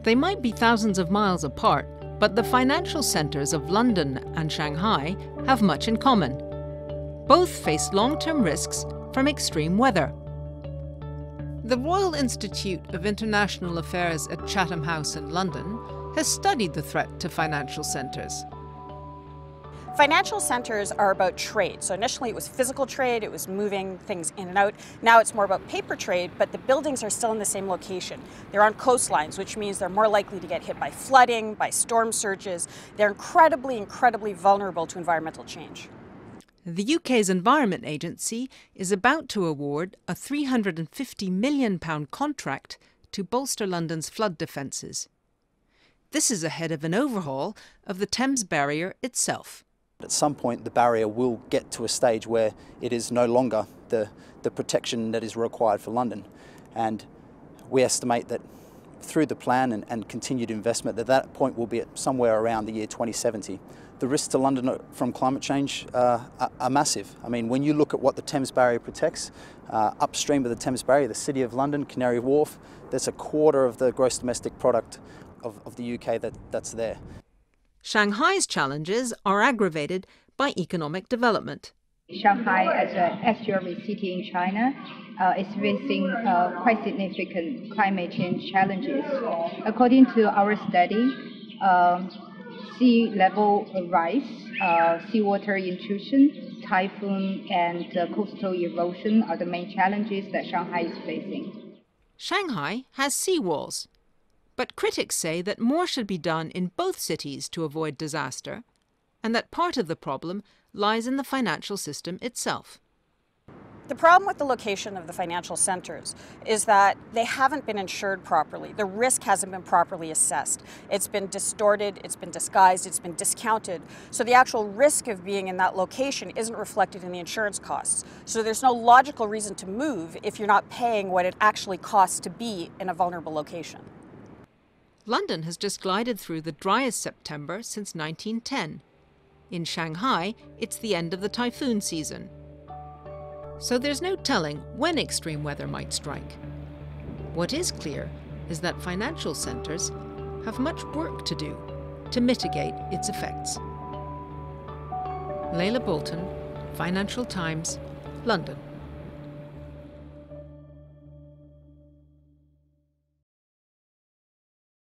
They might be thousands of miles apart, but the financial centres of London and Shanghai have much in common. Both face long-term risks from extreme weather. The Royal Institute of International Affairs at Chatham House in London has studied the threat to financial centres. Financial centers are about trade. So initially it was physical trade, it was moving things in and out. Now it's more about paper trade, but the buildings are still in the same location. They're on coastlines, which means they're more likely to get hit by flooding, by storm surges. They're incredibly vulnerable to environmental change. The UK's Environment Agency is about to award a £350 million contract to bolster London's flood defences. This is ahead of an overhaul of the Thames barrier itself. At some point the barrier will get to a stage where it is no longer the protection that is required for London, and we estimate that through the plan and continued investment that point will be at somewhere around the year 2070. The risks to London from climate change are massive. I mean, when you look at what the Thames barrier protects, upstream of the Thames barrier, the City of London, Canary Wharf, there's a quarter of the gross domestic product of the UK that's there. Shanghai's challenges are aggravated by economic development. Shanghai, as an estuary city in China, is facing quite significant climate change challenges. According to our study, sea level rise, seawater intrusion, typhoon, and coastal erosion are the main challenges that Shanghai is facing. Shanghai has seawalls, but critics say that more should be done in both cities to avoid disaster, and that part of the problem lies in the financial system itself. The problem with the location of the financial centers is that they haven't been insured properly. The risk hasn't been properly assessed. It's been distorted, it's been disguised, it's been discounted. So the actual risk of being in that location isn't reflected in the insurance costs. So there's no logical reason to move if you're not paying what it actually costs to be in a vulnerable location. London has just glided through the driest September since 1910. In Shanghai, it's the end of the typhoon season. So there's no telling when extreme weather might strike. What is clear is that financial centres have much work to do to mitigate its effects. Leyla Boulton, Financial Times, London.